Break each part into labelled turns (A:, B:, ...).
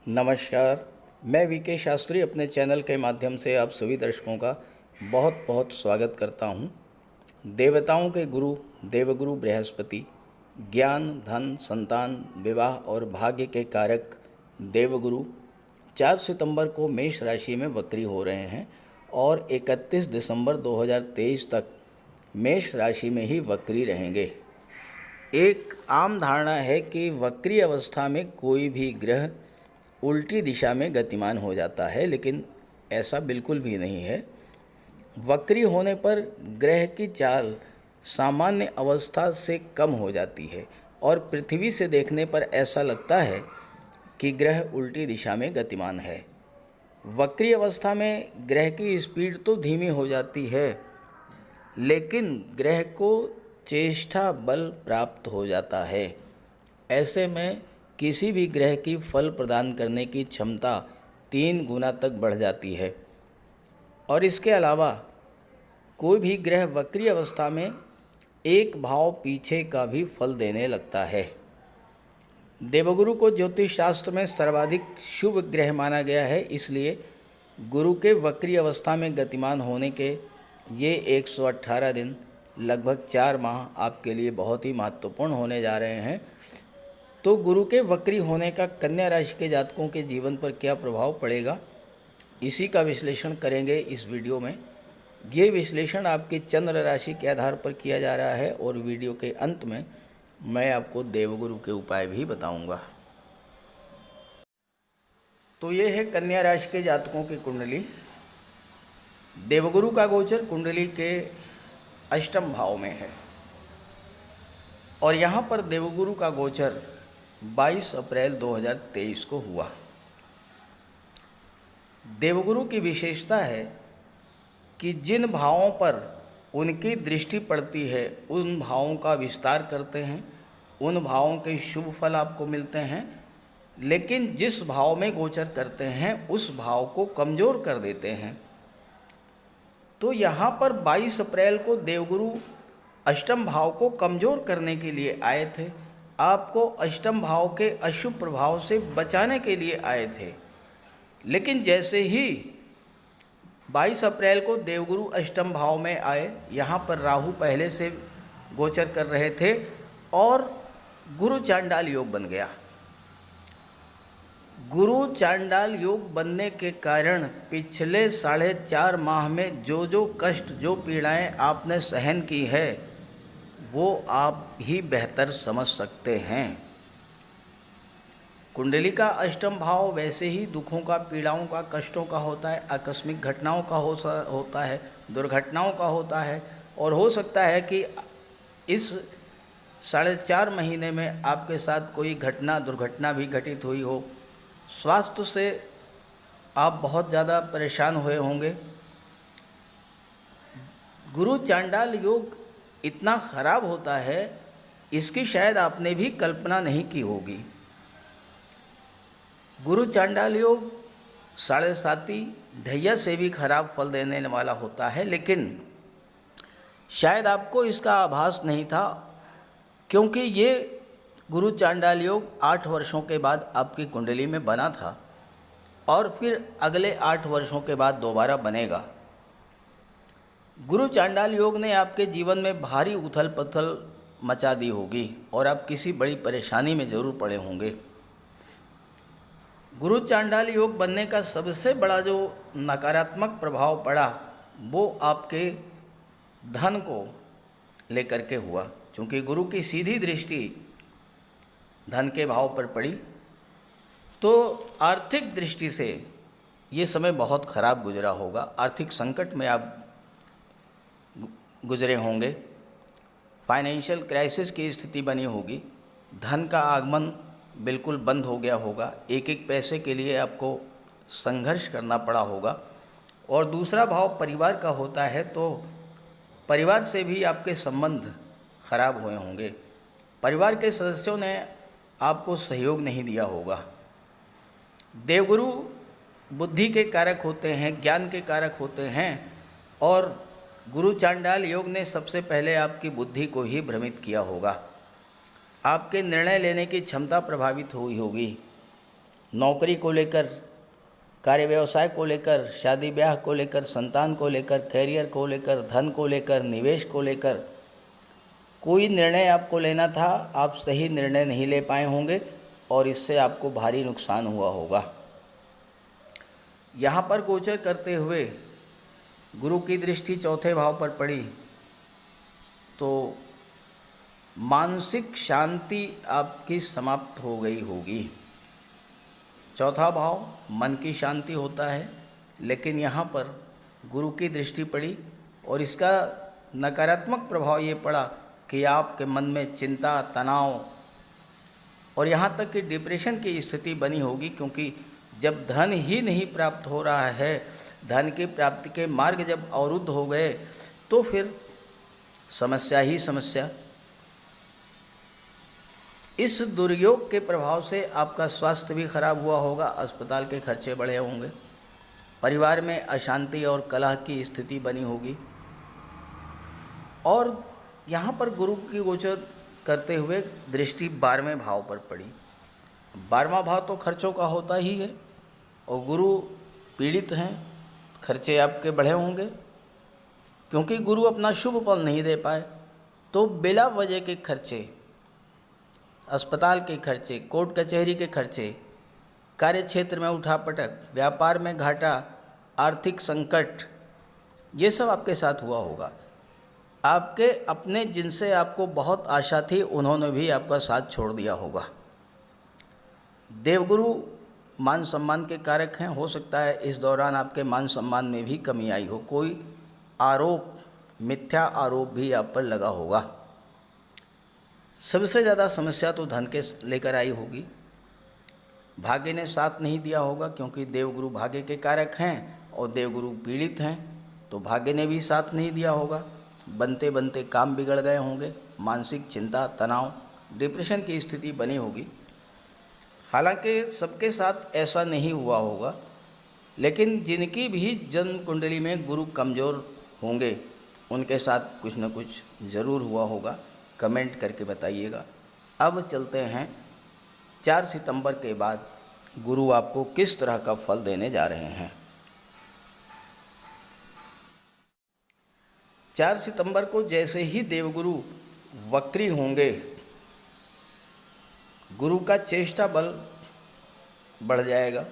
A: नमस्कार। मैं वीके शास्त्री अपने चैनल के माध्यम से आप सभी दर्शकों का बहुत बहुत स्वागत करता हूं। देवताओं के गुरु देवगुरु बृहस्पति ज्ञान, धन, संतान, विवाह और भाग्य के कारक देवगुरु 4 सितंबर को मेष राशि में वक्री हो रहे हैं और 31 दिसंबर 2023 तक मेष राशि में ही वक्री रहेंगे। एक आम धारणा है कि वक्री अवस्था में कोई भी ग्रह उल्टी दिशा में गतिमान हो जाता है, लेकिन ऐसा बिल्कुल भी नहीं है। वक्री होने पर ग्रह की चाल सामान्य अवस्था से कम हो जाती है और पृथ्वी से देखने पर ऐसा लगता है कि ग्रह उल्टी दिशा में गतिमान है। वक्री अवस्था में ग्रह की स्पीड तो धीमी हो जाती है, लेकिन ग्रह को चेष्टा बल प्राप्त हो जाता है। ऐसे में किसी भी ग्रह की फल प्रदान करने की क्षमता 3 गुना तक बढ़ जाती है और इसके अलावा कोई भी ग्रह वक्री अवस्था में एक भाव पीछे का भी फल देने लगता है। देवगुरु को ज्योतिष शास्त्र में सर्वाधिक शुभ ग्रह माना गया है, इसलिए गुरु के वक्री अवस्था में गतिमान होने के ये 118 दिन लगभग 4 माह आपके लिए बहुत ही महत्वपूर्ण होने जा रहे हैं। तो गुरु के वक्री होने का कन्या राशि के जातकों के जीवन पर क्या प्रभाव पड़ेगा, इसी का विश्लेषण करेंगे इस वीडियो में। ये विश्लेषण आपकी चंद्र राशि के आधार पर किया जा रहा है और वीडियो के अंत में मैं आपको देवगुरु के उपाय भी बताऊंगा। तो ये है कन्या राशि के जातकों की कुंडली। देवगुरु का गोचर कुंडली के अष्टम भाव में है और यहाँ पर देवगुरु का गोचर 22 अप्रैल 2023 को हुआ। देवगुरु की विशेषता है कि जिन भावों पर उनकी दृष्टि पड़ती है उन भावों का विस्तार करते हैं, उन भावों के शुभ फल आपको मिलते हैं, लेकिन जिस भाव में गोचर करते हैं उस भाव को कमज़ोर कर देते हैं। तो यहाँ पर 22 अप्रैल को देवगुरु अष्टम भाव को कमज़ोर करने के लिए आए थे, आपको अष्टम भाव के अशुभ प्रभाव से बचाने के लिए आए थे। लेकिन जैसे ही 22 अप्रैल को देवगुरु अष्टम भाव में आए, यहाँ पर राहु पहले से गोचर कर रहे थे और गुरु चांडाल योग बन गया। गुरु चांडाल योग बनने के कारण पिछले 4.5 माह में जो कष्ट, जो पीड़ाएं आपने सहन की है वो आप ही बेहतर समझ सकते हैं। कुंडली का अष्टम भाव वैसे ही दुखों का, पीड़ाओं का, कष्टों का होता है, आकस्मिक घटनाओं का होता है, दुर्घटनाओं का होता है और हो सकता है कि इस 4.5 महीने में आपके साथ कोई घटना, दुर्घटना भी घटित हुई हो। स्वास्थ्य से आप बहुत ज़्यादा परेशान हुए होंगे। गुरु चांडाल योग इतना खराब होता है, इसकी शायद आपने भी कल्पना नहीं की होगी। गुरु चांडाल योग 7.5 ढैया से भी खराब फल देने वाला होता है, लेकिन शायद आपको इसका आभास नहीं था, क्योंकि ये गुरु चांडाल योग 8 वर्षों के बाद आपकी कुंडली में बना था और फिर अगले 8 वर्षों के बाद दोबारा बनेगा। गुरु चांडाल योग ने आपके जीवन में भारी उथल पुथल मचा दी होगी और आप किसी बड़ी परेशानी में ज़रूर पड़े होंगे। गुरु चांडाल योग बनने का सबसे बड़ा जो नकारात्मक प्रभाव पड़ा वो आपके धन को लेकर के हुआ, क्योंकि गुरु की सीधी दृष्टि धन के भाव पर पड़ी। तो आर्थिक दृष्टि से ये समय बहुत खराब गुजरा होगा, आर्थिक संकट में आप गुजरे होंगे, फाइनेंशियल क्राइसिस की स्थिति बनी होगी, धन का आगमन बिल्कुल बंद हो गया होगा, एक एक पैसे के लिए आपको संघर्ष करना पड़ा होगा। और दूसरा भाव परिवार का होता है, तो परिवार से भी आपके संबंध खराब हुए होंगे, परिवार के सदस्यों ने आपको सहयोग नहीं दिया होगा। देवगुरु बुद्धि के कारक होते हैं, ज्ञान के कारक होते हैं और गुरु चांडाल योग ने सबसे पहले आपकी बुद्धि को ही भ्रमित किया होगा। आपके निर्णय लेने की क्षमता प्रभावित हुई होगी। नौकरी को लेकर, कार्य व्यवसाय को लेकर, शादी ब्याह को लेकर, संतान को लेकर, कैरियर को लेकर, धन को लेकर, निवेश को लेकर कोई निर्णय आपको लेना था, आप सही निर्णय नहीं ले पाए होंगे और इससे आपको भारी नुकसान हुआ होगा। यहाँ पर गोचर करते हुए गुरु की दृष्टि चौथे भाव पर पड़ी तो मानसिक शांति आपकी समाप्त हो गई होगी। चौथा भाव मन की शांति होता है, लेकिन यहाँ पर गुरु की दृष्टि पड़ी और इसका नकारात्मक प्रभाव ये पड़ा कि आपके मन में चिंता, तनाव और यहाँ तक कि डिप्रेशन की स्थिति बनी होगी, क्योंकि जब धन ही नहीं प्राप्त हो रहा है, धन की प्राप्ति के मार्ग जब अवरुद्ध हो गए तो फिर समस्या ही समस्या। इस दुर्योग के प्रभाव से आपका स्वास्थ्य भी खराब हुआ होगा, अस्पताल के खर्चे बढ़े होंगे, परिवार में अशांति और कलह की स्थिति बनी होगी। और यहाँ पर गुरु की गोचर करते हुए दृष्टि 12वें भाव पर पड़ी। 12वां भाव तो खर्चों का होता ही है और गुरु पीड़ित हैं, खर्चे आपके बढ़े होंगे, क्योंकि गुरु अपना शुभ फल नहीं दे पाए तो बिला वजह के खर्चे, अस्पताल के खर्चे, कोर्ट कचहरी के खर्चे, कार्य क्षेत्र में उठापटक, व्यापार में घाटा, आर्थिक संकट, ये सब आपके साथ हुआ होगा। आपके अपने जिनसे आपको बहुत आशा थी उन्होंने भी आपका साथ छोड़ दिया होगा। देवगुरु मान सम्मान के कारक हैं, हो सकता है इस दौरान आपके मान सम्मान में भी कमी आई हो, कोई आरोप, मिथ्या आरोप भी आप पर लगा होगा। सबसे ज़्यादा समस्या तो धन के लेकर आई होगी। भाग्य ने साथ नहीं दिया होगा, क्योंकि देवगुरु भाग्य के कारक हैं और देवगुरु पीड़ित हैं, तो भाग्य ने भी साथ नहीं दिया होगा। बनते बनते काम बिगड़ गए होंगे, मानसिक चिंता, तनाव, डिप्रेशन की स्थिति बनी होगी। हालांकि सबके साथ ऐसा नहीं हुआ होगा, लेकिन जिनकी भी जन्म कुंडली में गुरु कमज़ोर होंगे उनके साथ कुछ न कुछ ज़रूर हुआ होगा। कमेंट करके बताइएगा। अब चलते हैं 4 सितंबर के बाद गुरु आपको किस तरह का फल देने जा रहे हैं। 4 सितंबर को जैसे ही देवगुरु वक्री होंगे, गुरु का चेष्टा बल बढ़ जाएगा,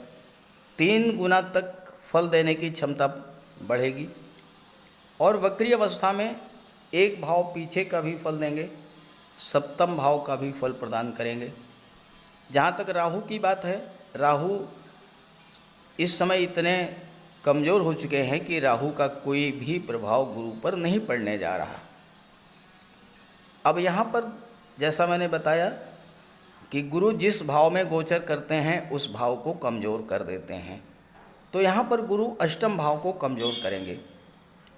A: 3 गुना तक फल देने की क्षमता बढ़ेगी और वक्री अवस्था में एक भाव पीछे का भी फल देंगे, सप्तम भाव का भी फल प्रदान करेंगे। जहाँ तक राहु की बात है, राहु इस समय इतने कमज़ोर हो चुके हैं कि राहु का कोई भी प्रभाव गुरु पर नहीं पड़ने जा रहा। अब यहाँ पर जैसा मैंने बताया कि गुरु जिस भाव में गोचर करते हैं उस भाव को कमज़ोर कर देते हैं, तो यहाँ पर गुरु अष्टम भाव को कमज़ोर करेंगे।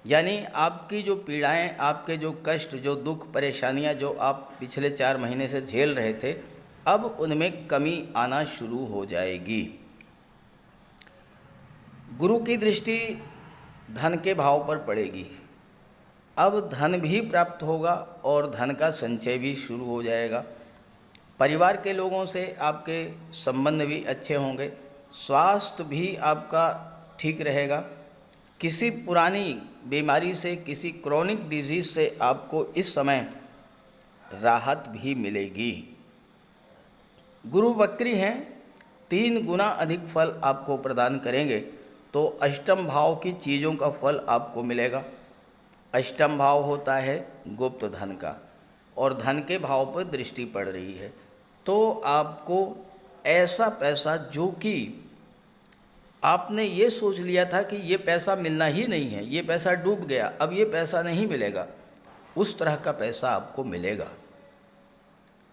A: यानी आपकी जो पीड़ाएं, आपके जो कष्ट, जो दुख, परेशानियां जो आप पिछले 4 महीने से झेल रहे थे, अब उनमें कमी आना शुरू हो जाएगी। गुरु की दृष्टि धन के भाव पर पड़ेगी। अब धन भी प्राप्त होगा और धन का संचय भी शुरू हो जाएगा। परिवार के लोगों से आपके संबंध भी अच्छे होंगे, स्वास्थ्य भी आपका ठीक रहेगा। किसी पुरानी बीमारी से, किसी क्रॉनिक डिजीज़ से आपको इस समय राहत भी मिलेगी। गुरु वक्री हैं, 3 गुना अधिक फल आपको प्रदान करेंगे, तो अष्टम भाव की चीज़ों का फल आपको मिलेगा। अष्टम भाव होता है गुप्त धन का और धन के भाव पर दृष्टि पड़ रही है, तो आपको ऐसा पैसा जो कि आपने ये सोच लिया था कि ये पैसा मिलना ही नहीं है, ये पैसा डूब गया, अब ये पैसा नहीं मिलेगा, उस तरह का पैसा आपको मिलेगा।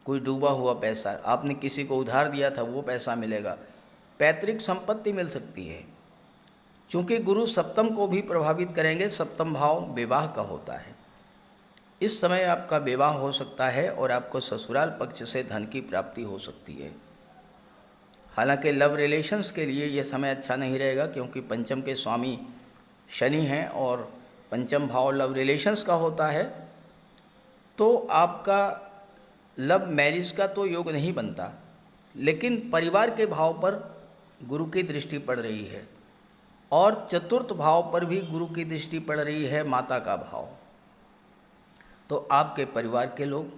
A: कोई डूबा हुआ पैसा, आपने किसी को उधार दिया था, वो पैसा मिलेगा। पैतृक संपत्ति मिल सकती है, चूँकि गुरु सप्तम को भी प्रभावित करेंगे। सप्तम भाव विवाह का होता है। इस समय आपका विवाह हो सकता है और आपको ससुराल पक्ष से धन की प्राप्ति हो सकती है। हालांकि लव रिलेशंस के लिए ये समय अच्छा नहीं रहेगा, क्योंकि पंचम के स्वामी शनि हैं और पंचम भाव लव रिलेशंस का होता है, तो आपका लव मैरिज का तो योग नहीं बनता, लेकिन परिवार के भाव पर गुरु की दृष्टि पड़ रही है और चतुर्थ भाव पर भी गुरु की दृष्टि पड़ रही है, माता का भाव। तो आपके परिवार के लोग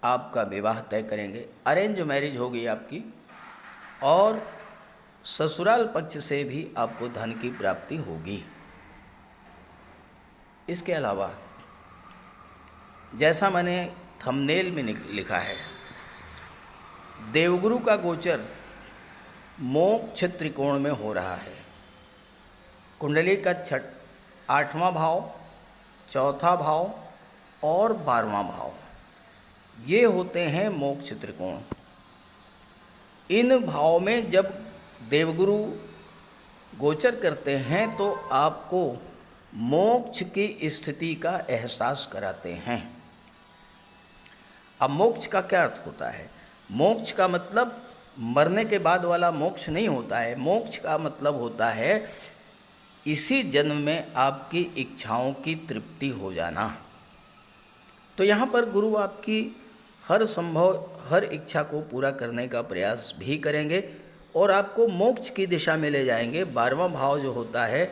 A: आपका विवाह तय करेंगे, अरेंज मैरिज होगी आपकी, और ससुराल पक्ष से भी आपको धन की प्राप्ति होगी। इसके अलावा जैसा मैंने थंबनेल में लिखा है, देवगुरु का गोचर मोक्ष त्रिकोण में हो रहा है। कुंडली का 8वां भाव, 4था भाव और 12वां भाव, ये होते हैं मोक्ष त्रिकोण। इन भाव में जब देवगुरु गोचर करते हैं तो आपको मोक्ष की स्थिति का एहसास कराते हैं। अब मोक्ष का क्या अर्थ होता है? मोक्ष का मतलब मरने के बाद वाला मोक्ष नहीं होता है। मोक्ष का मतलब होता है इसी जन्म में आपकी इच्छाओं की तृप्ति हो जाना। तो यहाँ पर गुरु आपकी हर संभव हर इच्छा को पूरा करने का प्रयास भी करेंगे और आपको मोक्ष की दिशा में ले जाएंगे। 12वां भाव जो होता है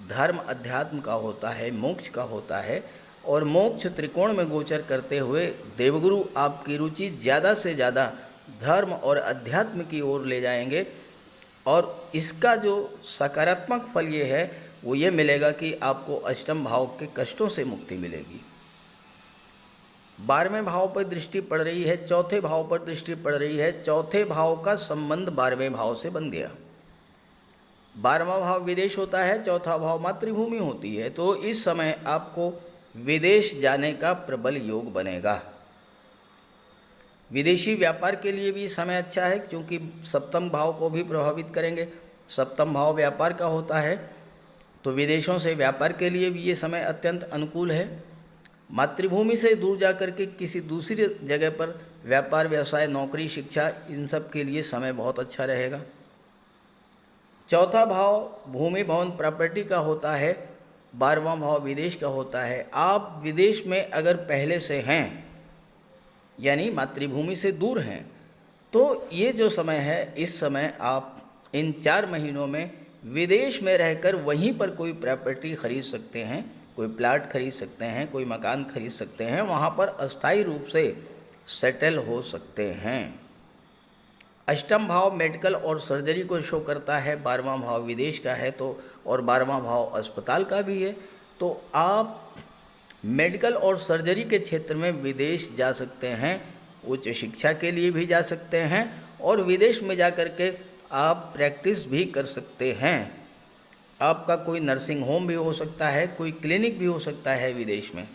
A: धर्म अध्यात्म का होता है, मोक्ष का होता है, और मोक्ष त्रिकोण में गोचर करते हुए देवगुरु आपकी रुचि ज़्यादा से ज़्यादा धर्म और अध्यात्म की ओर ले जाएंगे। और इसका जो सकारात्मक फल ये है वो ये मिलेगा कि आपको अष्टम भाव के कष्टों से मुक्ति मिलेगी। 12वें भाव पर दृष्टि पड़ रही है, चौथे भाव पर दृष्टि पड़ रही है। चौथे भाव का संबंध 12वें भाव से बन गया। 12वां भाव विदेश होता है, चौथा भाव मातृभूमि होती है। तो इस समय आपको विदेश जाने का प्रबल योग बनेगा। विदेशी व्यापार के लिए भी समय अच्छा है, क्योंकि सप्तम भाव को भी प्रभावित करेंगे। सप्तम भाव व्यापार का होता है, तो विदेशों से व्यापार के लिए भी ये समय अत्यंत अनुकूल है। मातृभूमि से दूर जाकर के किसी दूसरी जगह पर व्यापार, व्यवसाय, नौकरी, शिक्षा, इन सब के लिए समय बहुत अच्छा रहेगा। चौथा भाव भूमि, भवन, प्रॉपर्टी का होता है। 12वां भाव विदेश का होता है। आप विदेश में अगर पहले से हैं, यानी मातृभूमि से दूर हैं, तो ये जो समय है, इस समय आप इन 4 महीनों में विदेश में रहकर वहीं पर कोई प्रॉपर्टी खरीद सकते हैं, कोई प्लाट खरीद सकते हैं, कोई मकान खरीद सकते हैं, वहाँ पर अस्थायी रूप से सेटल हो सकते हैं। अष्टम भाव मेडिकल और सर्जरी को शो करता है। 12वां भाव विदेश का है, तो और 12वां भाव अस्पताल का भी है। तो आप मेडिकल और सर्जरी के क्षेत्र में विदेश जा सकते हैं, उच्च शिक्षा के लिए भी जा सकते हैं, और विदेश में जा कर के आप प्रैक्टिस भी कर सकते हैं। आपका कोई नर्सिंग होम भी हो सकता है, कोई क्लिनिक भी हो सकता है विदेश में।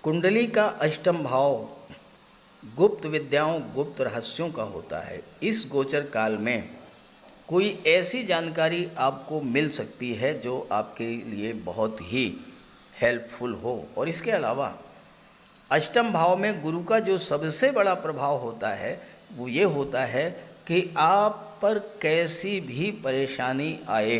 A: कुंडली का अष्टम भाव गुप्त विद्याओं, गुप्त रहस्यों का होता है। इस गोचर काल में कोई ऐसी जानकारी आपको मिल सकती है जो आपके लिए बहुत ही हेल्पफुल हो। और इसके अलावा अष्टम भाव में गुरु का जो सबसे बड़ा प्रभाव होता है वो ये होता है कि आप पर कैसी भी परेशानी आए,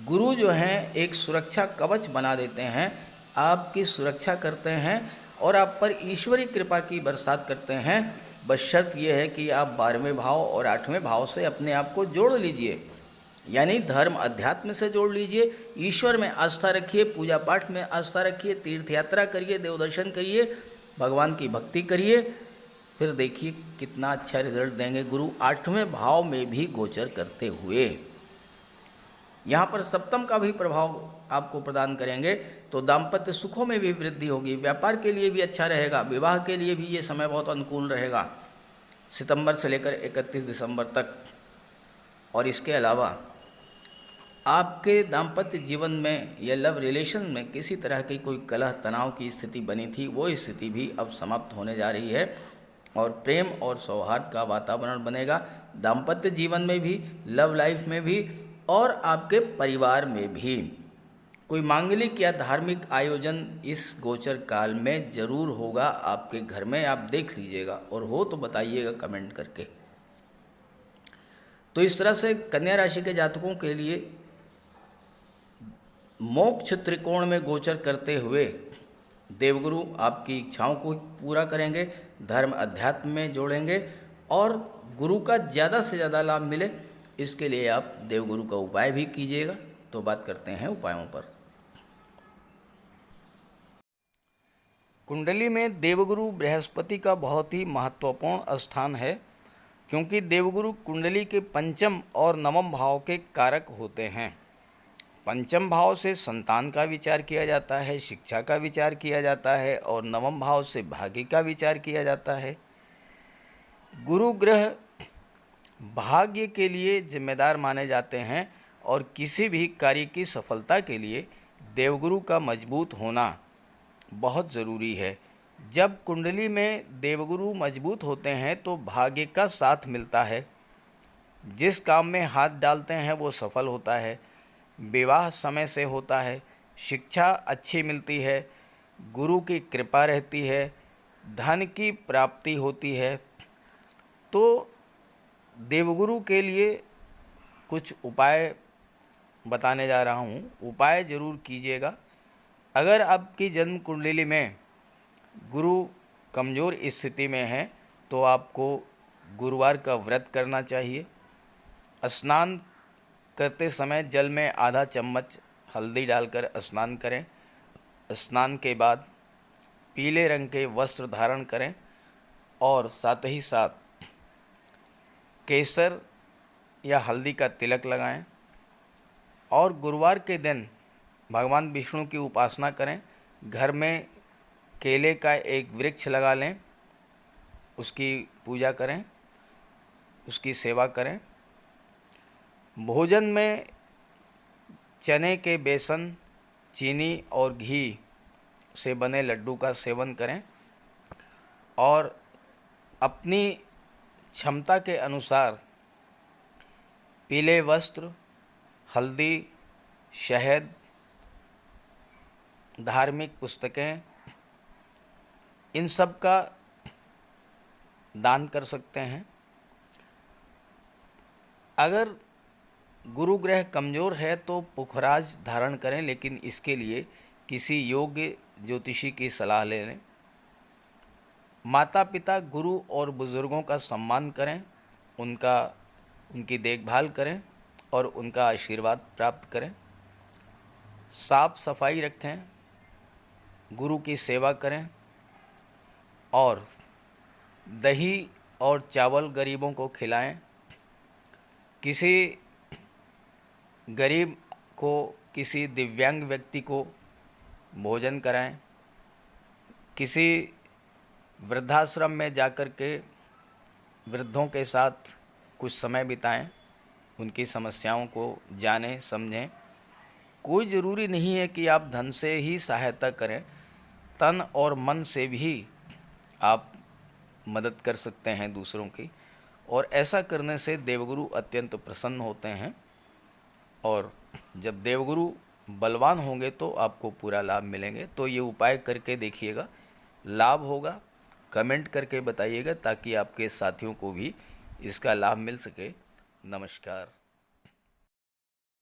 A: गुरु जो हैं एक सुरक्षा कवच बना देते हैं, आपकी सुरक्षा करते हैं और आप पर ईश्वरी कृपा की बरसात करते हैं। बस शर्त यह है कि आप 12वें भाव और 8वें भाव से अपने आप को जोड़ लीजिए, यानी धर्म अध्यात्म से जोड़ लीजिए। ईश्वर में आस्था रखिए, पूजा पाठ में आस्था रखिए, तीर्थ यात्रा करिए, देव दर्शन करिए, भगवान की भक्ति करिए, फिर देखिए कितना अच्छा रिजल्ट देंगे गुरु 8वें भाव में भी गोचर करते हुए। यहाँ पर सप्तम का भी प्रभाव आपको प्रदान करेंगे, तो दाम्पत्य सुखों में भी वृद्धि होगी। व्यापार के लिए भी अच्छा रहेगा, विवाह के लिए भी ये समय बहुत अनुकूल रहेगा सितंबर से लेकर 31 दिसंबर तक। और इसके अलावा आपके दाम्पत्य जीवन में या लव रिलेशन में किसी तरह की कोई कलह तनाव की स्थिति बनी थी, वो स्थिति भी अब समाप्त होने जा रही है और प्रेम और सौहार्द का वातावरण बनेगा दाम्पत्य जीवन में भी, लव लाइफ में भी और आपके परिवार में भी। कोई मांगलिक या धार्मिक आयोजन इस गोचर काल में जरूर होगा आपके घर में, आप देख लीजिएगा और हो तो बताइएगा कमेंट करके। तो इस तरह से कन्या राशि के जातकों के लिए मोक्ष त्रिकोण में गोचर करते हुए देवगुरु आपकी इच्छाओं को पूरा करेंगे, धर्म अध्यात्म में जोड़ेंगे और गुरु का ज़्यादा से ज़्यादा लाभ मिले, इसके लिए आप देवगुरु का उपाय भी कीजिएगा। तो बात करते हैं उपायों पर। कुंडली में देवगुरु बृहस्पति का बहुत ही महत्वपूर्ण स्थान है, क्योंकि देवगुरु कुंडली के पंचम और नवम भाव के कारक होते हैं। पंचम भाव से संतान का विचार किया जाता है, शिक्षा का विचार किया जाता है, और नवम भाव से भाग्य का विचार किया जाता है। गुरु ग्रह भाग्य के लिए जिम्मेदार माने जाते हैं, और किसी भी कार्य की सफलता के लिए देवगुरु का मजबूत होना बहुत ज़रूरी है। जब कुंडली में देवगुरु मजबूत होते हैं तो भाग्य का साथ मिलता है, जिस काम में हाथ डालते हैं वो सफल होता है, विवाह समय से होता है, शिक्षा अच्छी मिलती है, गुरु की कृपा रहती है, धन की प्राप्ति होती है। तो देवगुरु के लिए कुछ उपाय बताने जा रहा हूँ, उपाय ज़रूर कीजिएगा। अगर आपकी जन्म कुंडली में गुरु कमज़ोर स्थिति में है तो आपको गुरुवार का व्रत करना चाहिए। स्नान करते समय जल में आधा चम्मच हल्दी डालकर स्नान करें। स्नान के बाद पीले रंग के वस्त्र धारण करें और साथ ही साथ केसर या हल्दी का तिलक लगाएं। और गुरुवार के दिन भगवान विष्णु की उपासना करें। घर में केले का एक वृक्ष लगा लें, उसकी पूजा करें, उसकी सेवा करें। भोजन में चने के बेसन, चीनी और घी से बने लड्डू का सेवन करें और अपनी क्षमता के अनुसार पीले वस्त्र, हल्दी, शहद, धार्मिक पुस्तकें, इन सब का दान कर सकते हैं। अगर गुरु ग्रह कमज़ोर है तो पुखराज धारण करें, लेकिन इसके लिए किसी योग्य ज्योतिषी की सलाह ले लें। माता पिता, गुरु और बुज़ुर्गों का सम्मान करें, उनकी देखभाल करें और उनका आशीर्वाद प्राप्त करें। साफ सफाई रखें, गुरु की सेवा करें और दही और चावल गरीबों को खिलाएं। किसी गरीब को, किसी दिव्यांग व्यक्ति को भोजन कराएं। किसी वृद्धाश्रम में जाकर के वृद्धों के साथ कुछ समय बिताएं, उनकी समस्याओं को जानें, समझें। कोई ज़रूरी नहीं है कि आप धन से ही सहायता करें, तन और मन से भी आप मदद कर सकते हैं दूसरों की, और ऐसा करने से देवगुरु अत्यंत प्रसन्न होते हैं। और जब देवगुरु बलवान होंगे तो आपको पूरा लाभ मिलेंगे। तो ये उपाय करके देखिएगा, लाभ होगा। कमेंट करके बताइएगा ताकि आपके साथियों को भी इसका लाभ मिल सके। नमस्कार।